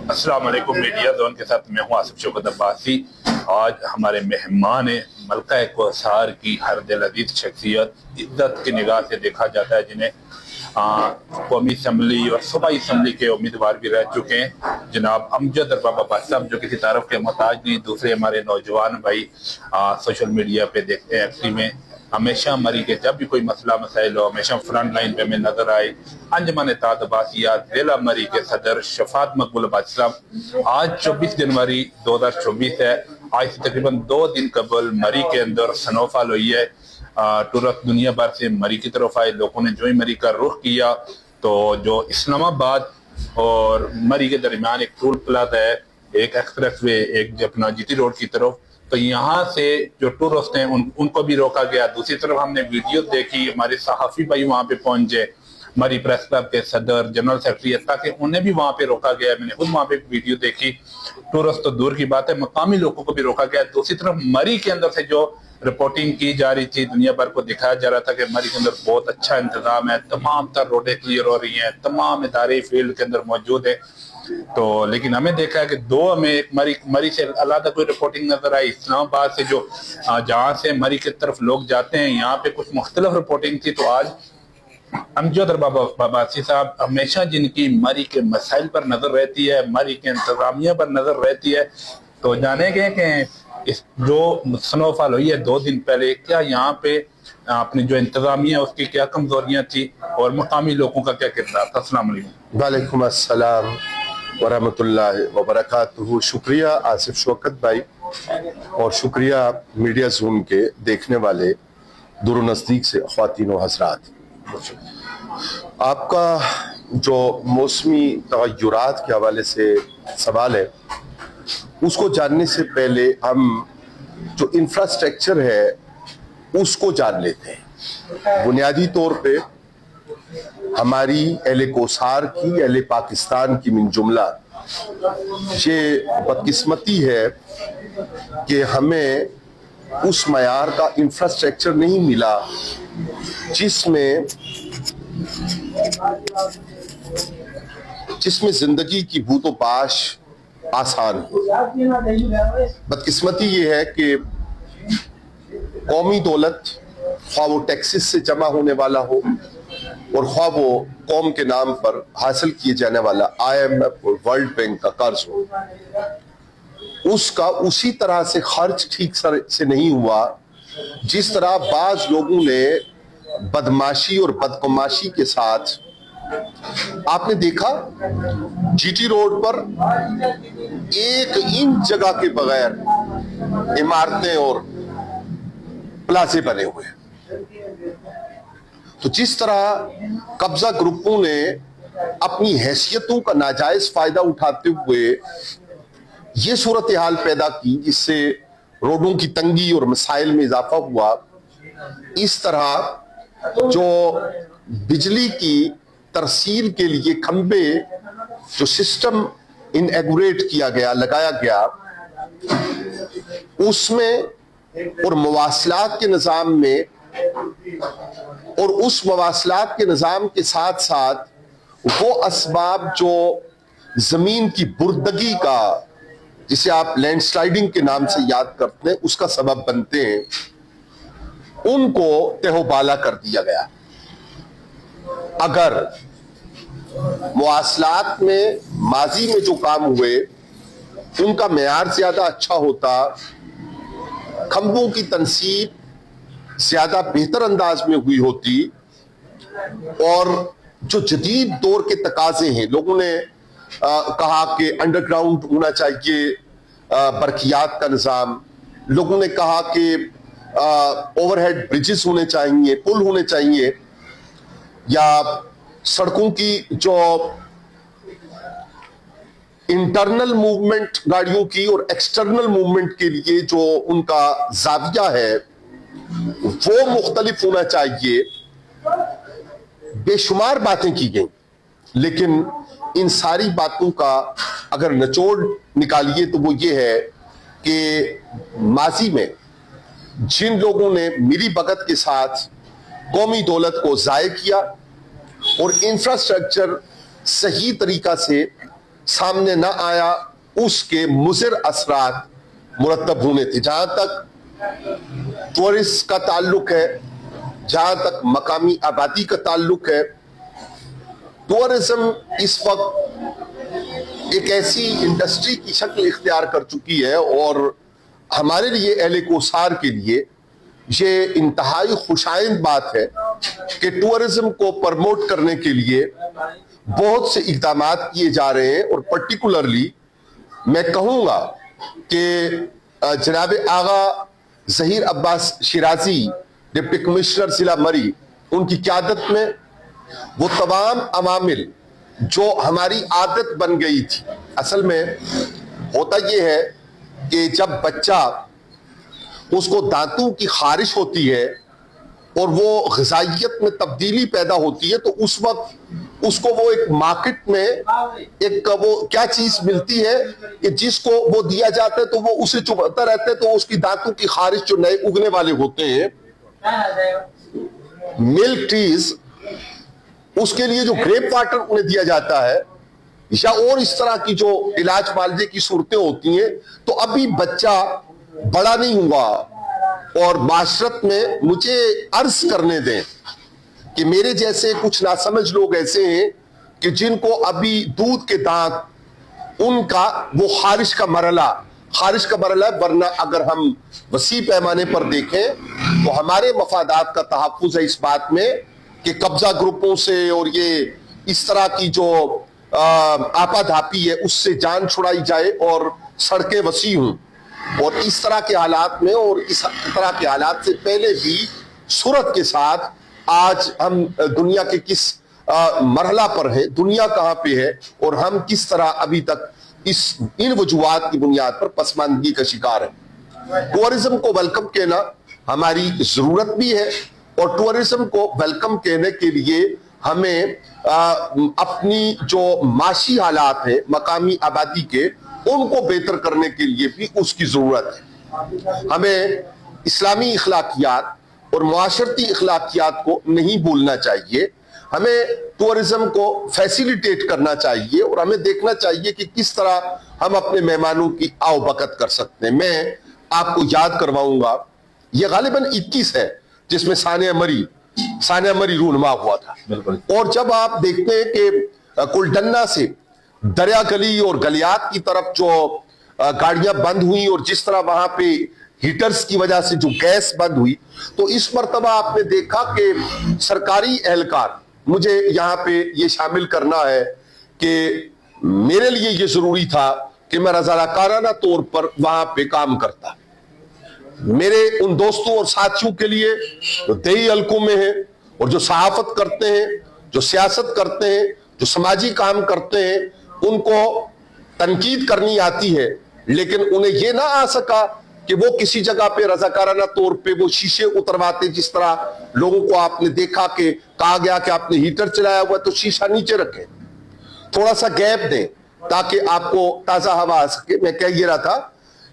अस्सलाम वालेकुम media zone के साथ मैं हूँ आसिफ शौकत अब्बासी। आज हमारे मेहमान हैं मलका कौसार की हर दिल अजीज शख्सियत, इज्जत की निगाह से देखा जाता है, जिन्हें कौमी असम्बली और सूबाई असम्बली के उम्मीदवार भी रह चुके हैं। जनाब अमजद अरबाब अब्बासी साहब, जो किसी तारफ के मोहताज नहीं। दूसरे हमारे नौजवान भाई सोशल मीडिया पे देखते हैं, एक्टिव हैं, हमेशा मरी के जब भी कोई मसला मसाइल हो हमेशा फ्रंट लाइन पे हमें नजर आए। अंजमन इत्तेहाद अब्बासियात जिला मरी के सदर शफात मकबूल अब्बासी साहब, आज 24 जनवरी 2024 है। आज से तकरीबन 2 दिन कबल मरी के अंदर स्नोफॉल हुई है। टूरिस्ट दुनिया भर से मरी की तरफ आए। लोगों ने जो ही मरी का रुख किया तो जो इस्लामाबाद और मरी के दरमियान एक टोल प्लाजा है, एक एक्सप्रेस वे, एक अपना जीटी रोड की तरफ, तो यहाँ से जो टूरिस्ट हैं उनको भी रोका गया। दूसरी तरफ हमने वीडियो देखी, हमारे सहाफी भाई वहां पे पहुंचे, मरी प्रेस क्लब के सदर, जनरल सेक्रेटरी, ताकि उन्हें भी वहां पे रोका गया। मैंने खुद वहां पे वीडियो देखी। टूरिस्ट तो दूर की बात है, मकामी लोगों को भी रोका गया। दूसरी तरफ मरी के अंदर से जो रिपोर्टिंग की जा रही थी, दुनिया भर को दिखाया जा रहा था कि मरी के अंदर बहुत अच्छा इंतजाम है, तमाम तर रोडें क्लियर हो रही हैं, तमाम इदारे फील्ड के अंदर मौजूद है। तो लेकिन हमें देखा है कि हमें एक मरी से अलग कोई रिपोर्टिंग नजर आई। इस्लामाबाद से जो जहाँ से मरी की तरफ लोग जाते हैं, यहाँ पे कुछ मुख्तलिफ रिपोर्टिंग थी। तो आज अमजद अरबाब अब्बासी साहब, हमेशा जिनकी मरी के मसाइल पर नजर रहती है, मरी के इंतजामिया पर नजर रहती है, तो जाने गए कि इस जो स्नोफॉल हुई है 2 दिन पहले, क्या यहाँ पे अपनी जो इंतजामिया उसकी क्या कमजोरियां थी और मकामी लोगों का क्या किरदार था। अस्सलाम वालेकुम। वालेकुम अस्सलाम वरहमतुल्लाहि वबरकातुहू। शुक्रिया आसिफ शौकत भाई, और शुक्रिया मीडिया जोन के देखने वाले दूर नज़दीक से ख्वातीन व हज़रात। आपका जो मौसमी तग़य्युरात के हवाले से सवाल है, उसको जानने से पहले हम जो इंफ्रास्ट्रक्चर है उसको जान लेते हैं। बुनियादी तौर पे हमारी अहले कोसार की, अहले पाकिस्तान की मिन जुमला ये बदकिस्मती है कि हमें उस मयार का इंफ्रास्ट्रक्चर नहीं मिला जिसमें जिंदगी की बूतो बाश आसान हो। बदकिस्मती ये है कि कौमी दौलत, ख्वाह वो टैक्सेस से जमा होने वाला हो और ख्वाह वो कौम के नाम पर हासिल किए जाने वाला IMF और वर्ल्ड बैंक का कर्ज हो, उसका उसी तरह से खर्च ठीक से नहीं हुआ जिस तरह बाज लोगों ने बदमाशी और बदकमाशी के साथ। आपने देखा जीटी रोड पर 1 इंच जगह के बगैर इमारतें और प्लाजे बने हुए हैं। तो जिस तरह कब्जा ग्रुपों ने अपनी हैसियतों का नाजायज फायदा उठाते हुए ये सूरत हाल पैदा की जिससे रोडों की तंगी और मसाइल में इजाफा हुआ, इस तरह जो बिजली की तरसील के लिए खंबे, जो सिस्टम इनएगुरेट किया गया, लगाया गया, उसमें और मवासलात के निज़ाम में, और उस मवासलात के निज़ाम के साथ साथ वो असबाब जो जमीन की बुर्दगी का, जिसे आप लैंडस्लाइडिंग के नाम से याद करते हैं, उसका सबब बनते हैं, उनको तहोबाला कर दिया गया। अगर मुआसलात में माजी में जो काम हुए उनका मेयार ज्यादा अच्छा होता, खंभों की तनसीब ज्यादा बेहतर अंदाज में हुई होती, और जो जदीद दौर के तकाजे हैं, लोगों ने कहा कि अंडरग्राउंड होना चाहिए बरकियात का निज़ाम, लोगों ने कहा कि ओवरहेड ब्रिजेस होने चाहिए, पुल होने चाहिए, या सड़कों की जो इंटरनल मूवमेंट गाड़ियों की और एक्सटर्नल मूवमेंट के लिए जो उनका जाविया है वो मुख्तलिफ होना चाहिए। बेशुमार बातें की गई, लेकिन इन सारी बातों का अगर निचोड़ निकालिए तो वो ये है कि माजी में जिन लोगों ने मिली भगत के साथ कौमी दौलत को ज़ाय किया और इंफ्रास्ट्रक्चर सही तरीका से सामने न आया उसके मुज़िर असरात मुरतब होने थे। जहां तक टूरिस्ट का ताल्लुक है, जहां तक मकामी आबादी का ताल्लुक है, टूरिज्म इस वक्त एक ऐसी इंडस्ट्री की शक्ल इख्तियार कर चुकी है और हमारे लिए अहले कोसार के लिए ये इंतहाई खुशाइंद बात है कि टूरिज्म को प्रमोट करने के लिए बहुत से इक़दामात किए जा रहे हैं। और पर्टिकुलरली मैं कहूँगा कि जनाब आगा ज़हीर अब्बास शिराजी डिप्टी कमिश्नर ज़िला मरी, उनकी क़यादत में वो तमाम अवामिल जो हमारी आदत बन गई थी। असल में होता ये है कि जब बच्चा उसको दांतों की खारिश होती है और वो ग़िज़ाइयत में तब्दीली पैदा होती है, तो उस वक्त उसको वो एक मार्केट में एक वो क्या चीज़ मिलती है कि जिसको वो दिया जाता है तो वो उसे चुभता रहता है, तो उसकी दांतों की खारिश जो नए उगने वाले होते हैं, मिल्क ट्रीज, उसके लिए जो ग्रेप वाटर उन्हें दिया जाता है या और इस तरह की जो इलाज मालजे की सूरतें होती हैं, तो अभी बच्चा बड़ा नहीं हुआ। और माशरत में मुझे अर्ज करने दें कि मेरे जैसे कुछ नासमझ लोग ऐसे हैं कि जिनको अभी दूध के दांत उनका वो खारिश का मरला है। वरना अगर हम वसी पैमाने पर देखें तो हमारे मफादात का तहफ़्फ़ुज़ है इस बात में कि कब्जा ग्रुपों से और ये इस तरह की जो आपाधापी है उससे जान छुड़ाई जाए और सड़कें वसी हों। और इस तरह के हालात में और इस तरह के हालात से पहले भी सूरत के साथ आज हम दुनिया के किस मरहला पर है, दुनिया कहाँ पे है और हम किस तरह अभी तक इन वजूहात की बुनियाद पर पसमानदगी का शिकार है। टूरिज्म को वेलकम कहना हमारी जरूरत भी है और टूरिज्म को वेलकम कहने के लिए हमें अपनी जो माशी हालात है मकामी आबादी के, उनको बेहतर करने के लिए भी उसकी जरूरत है। हमें इस्लामी इखलाकियात और मुआशरती इखलाकियात को नहीं भूलना चाहिए। हमें टूरिज्म को फैसिलिटेट करना चाहिए और हमें देखना चाहिए कि किस तरह हम अपने मेहमानों की आवभगत कर सकते हैं। मैं आपको याद करवाऊंगा, यह गालिबन 21 है जिसमें सानिया मरी रूनमा हुआ था। और जब आप देखते हैं कि कुलडन्ना से दरिया गली और गलियात की तरफ जो गाड़ियां बंद हुई और जिस तरह वहां पे हीटर्स की वजह से जो गैस बंद हुई, तो इस मर्तबा आपने देखा कि सरकारी एहलकार, मुझे यहाँ पे ये शामिल करना है कि मेरे लिए ये जरूरी था कि मैं रज़ाकाराना तौर पर वहां पे काम करता। मेरे उन दोस्तों और साथियों के लिए जो देही हलकों में है और जो सहाफत करते हैं, जो सियासत करते हैं, जो समाजी काम करते हैं, उनको तनकीद करनी आती है, लेकिन उन्हें यह ना आ सका कि वो किसी जगह पे रज़ाकाराना तौर पे वो शीशे उतरवाते। जिस तरह लोगों को आपने देखा कि कहा गया कि आपने हीटर चलाया हुआ तो शीशा नीचे रखें, थोड़ा सा गैप दें ताकि आपको ताजा हवा आ सके। मैं कह ये रहा था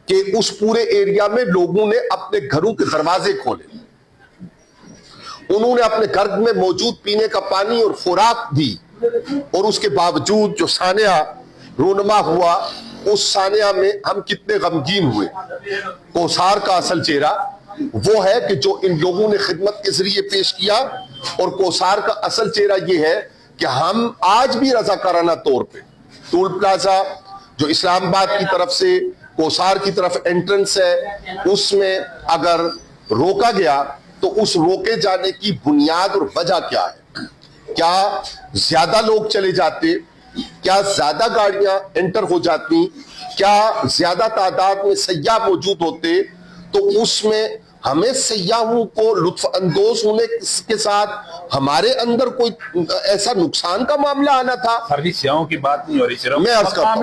कि उस पूरे एरिया में लोगों ने अपने घरों के दरवाजे खोले, उन्होंने अपने घर में मौजूद पीने का पानी और खुराक दी, और उसके बावजूद जो सानिया रूनमा हुआ, उस सानिया में हम कितने गमगीन हुए। कोसार का असल चेहरा वो है कि जो इन लोगों ने खिदमत के जरिए पेश किया, और कोसार का असल चेहरा ये है कि हम आज भी रज़ाकाराना तौर पे टोल प्लाजा जो इस्लामाबाद की तरफ से कोसार की तरफ एंट्रेंस है, उसमें अगर रोका गया तो उस रोके जाने की बुनियाद और वजह क्या है? क्या ज्यादा लोग चले जाते, क्या ज्यादा गाड़ियां एंटर हो जाती, क्या ज्यादा तादाद में सयाह मौजूद होते, तो उसमें हमें सयाहों को लुत्फ अंदोज होने के साथ हमारे अंदर कोई ऐसा नुकसान का मामला आना था। सयाहों की बात नहीं हो रही, सिर्फ मैं अर्ज करता हूं,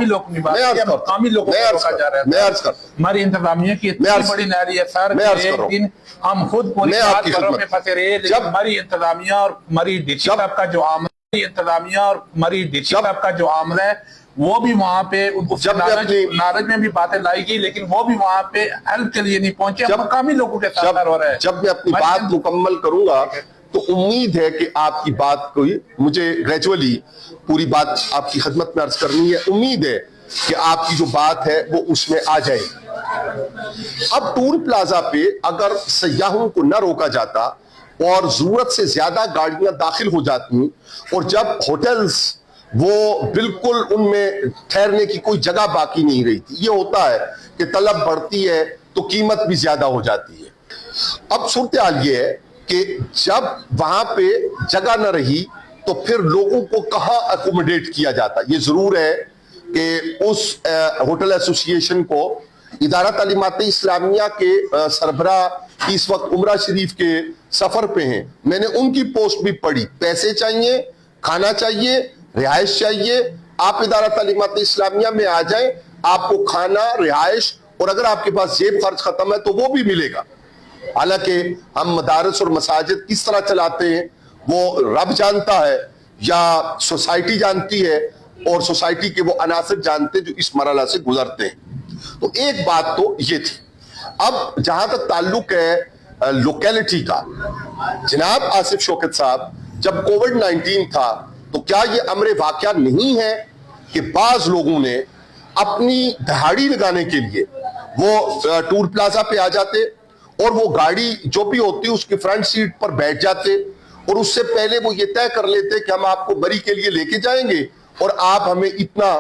हमारी इंतजामिया की इतनी बड़ी नारी है सर, एक दिन हम खुद पूरी रात घरों में फंसे रहे, लेकिन हमारी इंतजामिया और हमारी डीसी साहब का जो आमला है वो भी वहां पे नारज में भी बातें लाई गई, लेकिन वो भी वहां पे हेल्प के लिए नहीं पहुंचे। मकामी लोगों के साथ हो रहा है। जब मैं अपनी बात मुकम्मल करूंगा तो उम्मीद है कि आपकी बात को मुझे ग्रेजुअली पूरी बात आपकी खिदमत में अर्ज करनी है। उम्मीद है कि आपकी जो बात है वो उसमें आ जाएगी। अब टूल प्लाजा पे अगर सयाहों को न रोका जाता और जरूरत से ज्यादा गाड़ियां दाखिल हो जाती और जब होटल्स वो बिल्कुल उनमें ठहरने की कोई जगह बाकी नहीं रही थी, ये होता है कि तलब बढ़ती है तो कीमत भी ज्यादा हो जाती है। अब सूरत हाल ये है कि जब वहां पे जगह न रही तो फिर लोगों को कहाँ अकोमोडेट किया जाता। ये जरूर है कि उस होटल एसोसिएशन को इदारा तालीमात इस्लामिया के सरबराह इस वक्त उमरा शरीफ के सफर पे हैं, मैंने उनकी पोस्ट भी पढ़ी। पैसे चाहिए, खाना चाहिए, रिहाइश चाहिए, आप इदारा तालीमात इस्लामिया में आ जाएं, आपको खाना, रिहाइश और अगर आपके पास जेब खर्च खत्म है तो वो भी मिलेगा। हालांकि हम मदारस और मसाजिद किस तरह चलाते हैं वो रब जानता है या सोसाइटी जानती है और सोसाइटी के वो अनासर जानते जो इस मरहला से गुजरते हैं। तो एक बात तो ये थी। अब जहां तक ताल्लुक है लोकेलिटी का, जनाब आसिफ शौकत साहब, जब कोविड-19 था तो क्या ये अमरे वाकया नहीं है कि बाज लोगों ने अपनी दहाड़ी लगाने के लिए वो टूर प्लाजा पे आ जाते और वो गाड़ी जो भी होती उसकी फ्रंट सीट पर बैठ जाते और उससे पहले वो ये तय कर लेते कि हम आपको बरी के लिए लेके जाएंगे और आप हमें इतना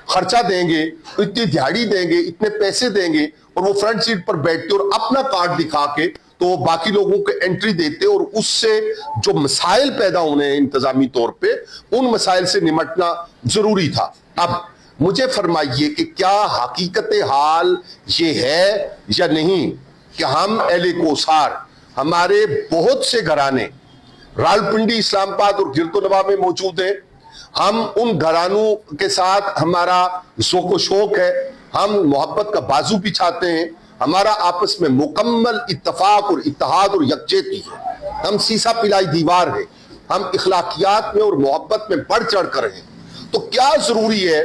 खर्चा देंगे, इतनी दिहाड़ी देंगे, इतने पैसे देंगे, और वो फ्रंट सीट पर बैठते और अपना कार्ड दिखा के तो बाकी लोगों को एंट्री देते और उससे जो मसाइल पैदा होने हैं इंतजामी तौर पे, उन मसाइल से निमटना जरूरी था। अब मुझे फरमाइए कि क्या हकीकत हाल ये है या नहीं कि हम एले कोसार, हमारे बहुत से घराने रावलपिंडी, इस्लामाबाद और गिरदोनवा में मौजूद हैं। हम उन घरानों के साथ हमारा ज़ौक़ शौक है, हम मोहब्बत का बाजू बिछाते हैं, हमारा आपस में मुकम्मल इत्तफाक और इत्तेहाद और यकजहती है। हम सीसा पिलाई दीवार है, हम इखलाकियात में और मोहब्बत में बढ़ चढ़ कर हैं। तो क्या जरूरी है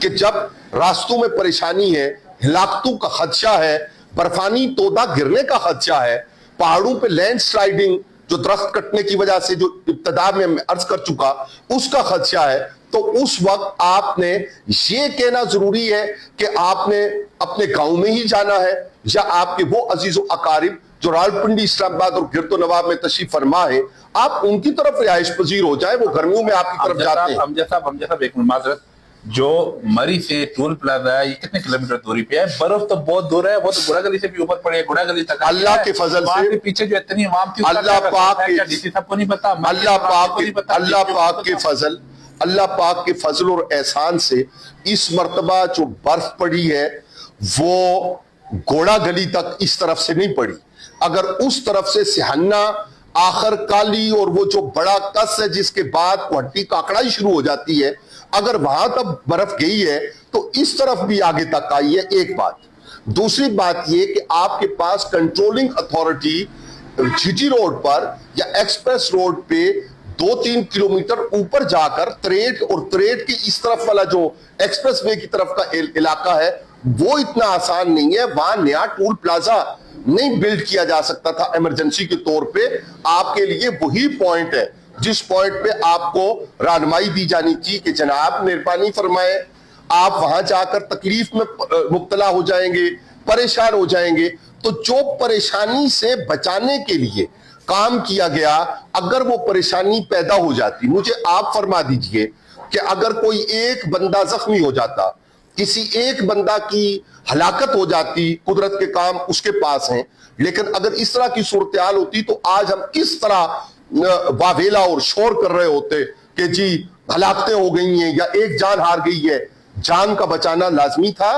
कि जब रास्तों में परेशानी है, हिलाकतों का खदशा है, बर्फानी तोदा गिरने का खदशा है, पहाड़ों पे लैंड स्लाइडिंग जो दरख्त कटने की वजह से जो इब्तदा में मैं अर्ज कर चुका उसका खदशा है, तो उस वक्त आपने ये कहना जरूरी है कि आपने अपने गांव में ही जाना है या आपके वो अजीज अकारिब जो रावलपिंडी, इस्लामाबाद और गिरदोनवा में तशरीफ फरमा है, आप उनकी तरफ रिहाइश पजीर हो जाए, वो गर्मियों में आपकी तरफ जाते हैं। हम एक माजरत, जो मरी से टूल प्लाजा है ये कितने किलोमीटर दूरी पे है? बर्फ तो बहुत दूर है, वो तो गुड़ा गली से भी ऊपर पड़े, गुड़ा गली तक। अल्लाह के फजल से पीछे जो इतनी आवाम थी, अल्लाह पाक डीसी साहब को नहीं पता, अल्लाह पाक के फजल और एहसान से इस मर्तबा जो बर्फ पड़ी है वो घोड़ा गली तक इस तरफ से नहीं पड़ी। अगर उस तरफ से सिहन्ना, आखिर काली और वो जो बड़ा कस है जिसके बाद हड्डी काकड़ाई शुरू हो जाती है, अगर वहां तक बर्फ गई है तो इस तरफ भी आगे तक आई है। एक बात। दूसरी बात ये कि आपके पास कंट्रोलिंग अथॉरिटी जीटी रोड पर या एक्सप्रेस रोड पे 2-3 किलोमीटर ऊपर जाकर त्रेट और त्रेट के इस तरफ वाला जो एक्सप्रेस वे की तरफ का इलाका है वो इतना आसान नहीं है। वहां नया टूल प्लाजा नहीं बिल्ड किया जा सकता था इमरजेंसी के तौर पे। आपके लिए वही पॉइंट है जिस पॉइंट पे आपको रहनुमाई दी जानी थी कि जनाब मेहरबानी फरमाए, आप वहां जाकर तकलीफ में मुब्तला हो जाएंगे, परेशान हो जाएंगे। तो जो परेशानी से बचाने के लिए काम किया गया, अगर वो परेशानी पैदा हो जाती, मुझे आप फरमा दीजिए कि अगर कोई एक बंदा जख्मी हो जाता, किसी एक बंदा की हलाकत हो जाती, कुदरत के काम उसके पास हैं, लेकिन अगर इस तरह की सूरत हाल होती तो आज हम किस तरह वावेला और शोर कर रहे होते कि जी हलाकतें हो गई हैं या एक जान हार गई है। जान का बचाना लाजमी था।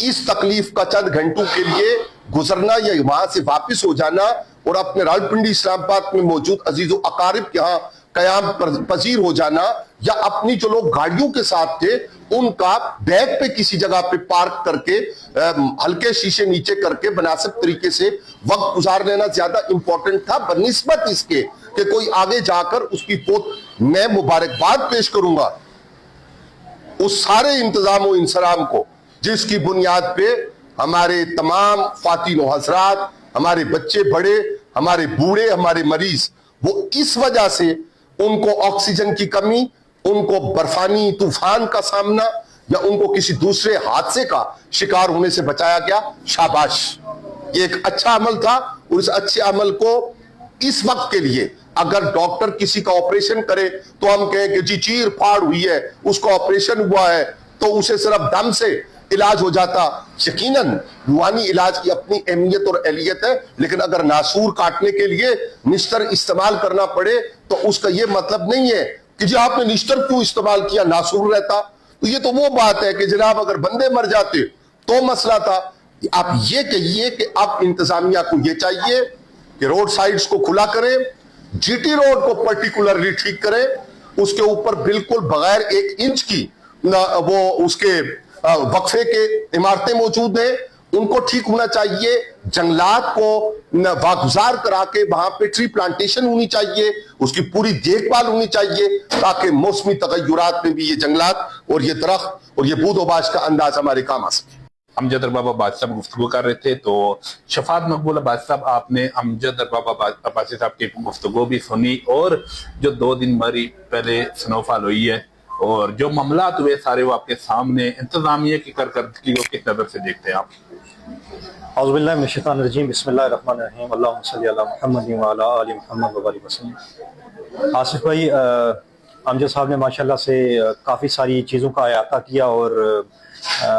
इस तकलीफ का चंद घंटों के लिए गुजरना या वहां से वापस हो जाना और अपने रावलपिंडी, इस्लामाबाद में मौजूद अजीजों अकारिब के यहाँ कयाम पजीर हो जाना, या अपनी जो लोग गाड़ियों के साथ थे उनका बैग पे किसी जगह पे पार्क करके हल्के शीशे नीचे करके मुनासिब तरीके से वक्त गुजार लेना ज्यादा इंपॉर्टेंट था बनिस्बत इसके कि कोई आगे जाकर उसकी पोत। मैं मुबारकबाद पेश करूंगा उस सारे इंतजाम और इंसराम को जिसकी बुनियाद पे हमारे तमाम ख्वातीन और हजरात, हमारे बच्चे बड़े, हमारे बूढ़े, हमारे मरीज वो इस वजह से उनको ऑक्सीजन की कमी, उनको बर्फानी तूफान का सामना या उनको किसी दूसरे हादसे का शिकार होने से बचाया गया। शाबाश, ये एक अच्छा अमल था। और इस अच्छे अमल को इस वक्त के लिए अगर डॉक्टर किसी का ऑपरेशन करे तो हम कहें कि जी चीर फाड़ हुई है, उसका ऑपरेशन हुआ है, तो उसे सिर्फ दम से इलाज हो जाता। यकीनन रूहानी इलाज की अपनी अहमियत और एहलियत है, लेकिन अगर नासूर काटने के लिए निश्तर इस्तेमाल करना पड़े तो उसका यह मतलब नहीं है कि जी आपने निश्तर क्यों इस्तेमाल किया, नासूर रहता। तो ये तो वो बात है कि जनाब अगर बंदे मर जाते तो मसला था। आप ये कहिए कि अब इंतजामिया को ये चाहिए कि रोड साइड्स को खुला करें, जीटी रोड को पर्टिकुलरली ठीक करें, उसके ऊपर बिल्कुल बगैर 1 इंच की वो उसके वक्फे के इमारतें मौजूद हैं, उनको ठीक होना चाहिए। जंगलात को वागुजार करा के वहां पे ट्री प्लांटेशन होनी चाहिए, उसकी पूरी देखभाल होनी चाहिए ताकि मौसमी तगय्युरात में भी ये जंगलात और ये दरख्त और ये बूदोबाश का अंदाज हमारे काम आ सके। अमजद अरबाब अब्बासी साहब गुफ्तगू कर रहे थे। तो शफात मकबूल अब्बासी साहब, आपने अमजद अरबाब अब्बासी साहब की गुफ्तगू भी सुनी और जो 2 दिन मरी पहले स्नोफॉल हुई है और जो मामलात हुए सारे वो आपके सामने, इंतजामिया की कारकर्दगी को किस नजर से देखते हैं आप? औज़ुबिल्लाहि मिनश्शैतानिर्रजीम, बिस्मिल्लाहिर्रहमानिर्रहीम, अल्लाहुम्मा सल्लि अला मुहम्मद व अला आलि मुहम्मद व बारिक वसल्लम। आसिफ भाई, अमजद साहब ने माशाल्लाह से काफ़ी सारी चीज़ों का अहाता किया और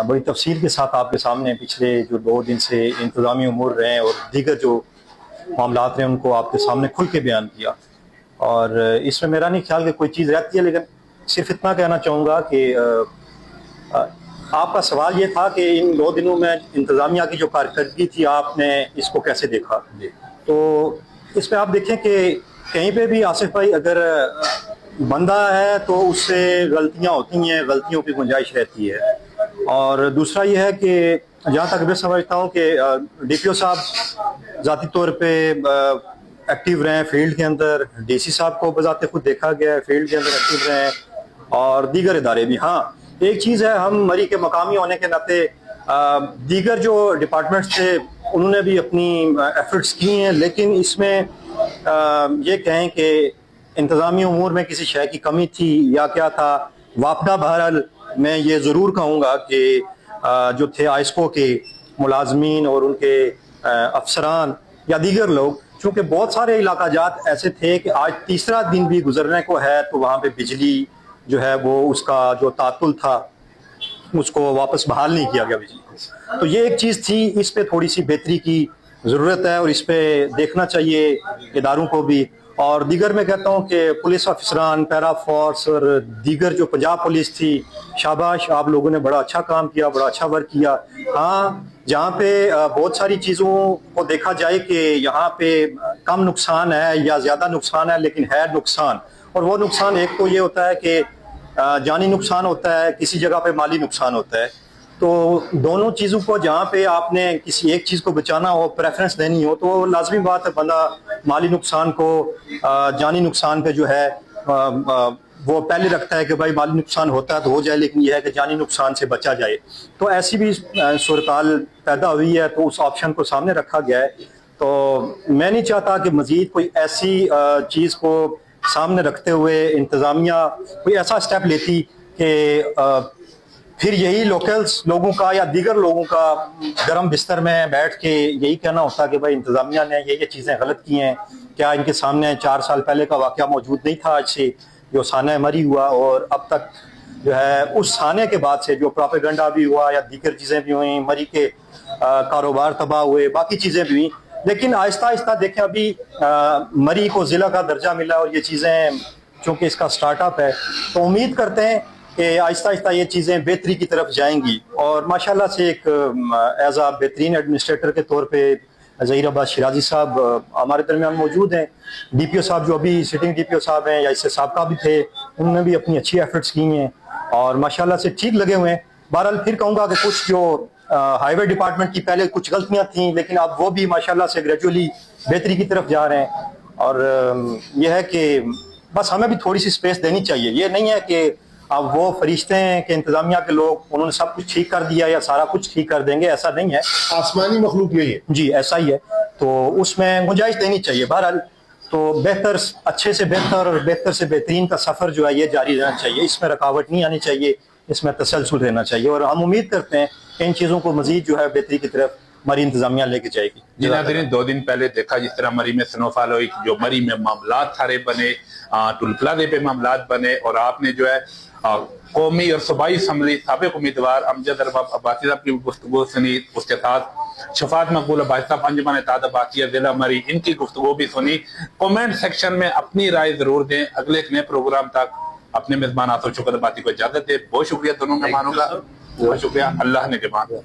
बड़ी तफसील के साथ आपके सामने पिछले जो 2 दिन से इंतज़ामी उमूर रहे हैं और दीगर जो मामलात रहे उनको आपके सामने खुल के बयान किया। और इसमें मेरा नहीं ख्याल कि कोई चीज़ रहती है, लेकिन सिर्फ इतना कहना चाहूँगा कि आपका सवाल ये था कि इन 2 दिनों में इंतज़ामिया की जो कारकर्दगी थी आपने इसको कैसे देखा। तो इसमें आप देखें कि कहीं पे भी आसिफ भाई अगर बंदा है तो उससे गलतियाँ होती हैं, गलतियों की गुंजाइश रहती है। और दूसरा ये है कि जहाँ तक मैं समझता हूँ कि DPO साहब ज़ाती तौर पे एक्टिव रहे फील्ड के अंदर, DC साहब को बजाते खुद देखा गया है फील्ड के अंदर एक्टिव रहे और दीगर इदारे भी। हाँ, एक चीज़ है, हम मरी के मकामी होने के नाते दीगर जो डिपार्टमेंट्स थे उन्होंने भी अपनी एफर्ट्स की हैं, लेकिन इसमें ये कहें कि इंतज़ामी उमूर में किसी शय की कमी थी या क्या था, वापदा बहरहाल मैं ये ज़रूर कहूँगा कि जो थे आइस्को के मुलाजमीन और उनके अफसरान या दीगर लोग, चूँकि बहुत सारे इलाका जात ऐसे थे कि आज 3रा दिन भी गुजरने को है तो वहाँ पे बिजली जो है वो उसका जो तातुल था उसको वापस बहाल नहीं किया गया बिजली को। तो ये एक चीज़ थी, इस पे थोड़ी सी बेहतरी की ज़रूरत है और इस पे देखना चाहिए इदारों को भी। और दीगर मैं कहता हूँ कि पुलिस अफसरान, पैरा फोर्स और दीगर जो पंजाब पुलिस थी, शाबाश, आप लोगों ने बड़ा अच्छा काम किया, बड़ा अच्छा वर्क किया। हाँ, जहाँ पे बहुत सारी चीज़ों को देखा जाए कि यहाँ पे कम नुकसान है या ज़्यादा नुकसान है, लेकिन है नुकसान। और वो नुकसान एक तो ये होता है कि जानी नुकसान होता है, किसी जगह पे माली नुकसान होता है। तो दोनों चीज़ों को जहाँ पे आपने किसी एक चीज़ को बचाना हो, प्रेफरेंस देनी हो, तो लाजमी बात है बंदा माली नुकसान को जानी नुकसान पे जो है वो पहले रखता है कि भाई माली नुकसान होता है तो हो जाए, लेकिन यह है कि जानी नुकसान से बचा जाए। तो ऐसी भी सूरत-हाल पैदा हुई है तो उस ऑप्शन को सामने रखा गया है। तो मैं नहीं चाहता कि मज़ीद कोई ऐसी चीज़ को सामने रखते हुए इंतज़ामिया कोई ऐसा स्टेप लेती कि फिर यही लोकल्स लोगों का या दीगर लोगों का गर्म बिस्तर में बैठ के यही कहना होता कि भाई इंतज़ामिया ने ये चीज़ें गलत की हैं। क्या इनके सामने 4 साल पहले का वाक़या मौजूद नहीं था, आज से जो साना मरी हुआ और अब तक जो है उस साने के बाद से जो प्रोपेगेंडा भी हुआ या दीगर चीज़ें भी हुई, मरी के कारोबार तबाह हुए, बाकी चीज़ें भी हुई। लेकिन आहिस्ता आहिस्ता देखें अभी मरी को ज़िला का दर्जा मिला और ये चीज़ें चूँकि इसका स्टार्टअप है तो उम्मीद करते हैं कि आहिस्ता आहिस्ता ये चीज़ें बेहतरी की तरफ जाएंगी। और माशाल्लाह से एक एज आ बेहतरीन एडमिनिस्ट्रेटर के तौर पे ज़हीर अब्बास शिराजी साहब हमारे दरमियान मौजूद हैं। DPO साहब जो अभी सिटिंग DPO साहब हैं या इससे साबका भी थे, उन्होंने भी अपनी अच्छी एफर्ट्स की हैं और माशाल्लाह से ठीक लगे हुए हैं। बहरहाल फिर कहूँगा कि कुछ जो हाईवे डिपार्टमेंट की पहले कुछ गलतियाँ थीं, लेकिन अब वो भी माशाल्लाह से ग्रेजुअली बेहतरी की तरफ जा रहे हैं। और यह है कि बस हमें भी थोड़ी सी स्पेस देनी चाहिए। ये नहीं है कि अब वो फरिश्ते हैं कि इंतजामिया के लोग उन्होंने सब कुछ ठीक कर दिया या सारा कुछ ठीक कर देंगे, ऐसा नहीं है। आसमानी मखलूक नहीं है जी, ऐसा ही है। तो उसमें गुंजाइश देनी चाहिए। बहरहाल तो बेहतर अच्छे से बेहतर और बेहतर से बेहतरीन का सफ़र जो है ये जारी रहना चाहिए, इसमें रुकावट नहीं आनी चाहिए, इसमें तसलसल रहना चाहिए, और हम उम्मीद करते हैं कि इन चीज़ों को मज़ीद जो है बेहतरी की तरफ हमारी इंतजामिया लेके जाएगी। जी नाज़रीन, 2 दिन पहले देखा जिस तरह मरी में स्नोफॉल हुई, जो मरी में मामलात थारे बने, टुल प्लाजे पे मामलात बने, और आपने जो है कौमी और सूबाई असम्बली साबिक उम्मीदवार अमजद अरबाब अब्बासी साहब की गुफ्तगू सुनी, उसके साथ शफात मकबूल अब्बासी साहब अंजुमन इत्तेहाद अब्बासिया जिला मरी, इनकी गुफ्तगू भी सुनी। कमेंट सेक्शन में अपनी राय जरूर दें। अगले एक नए प्रोग्राम तक अपने मेजबान आसिफ शुक्र अब्बासी को इजाजत दे। बहुत शुक्रिया दोनों मेहमानों का, बहुत शुक्रिया। अल्लाह ने के बाद।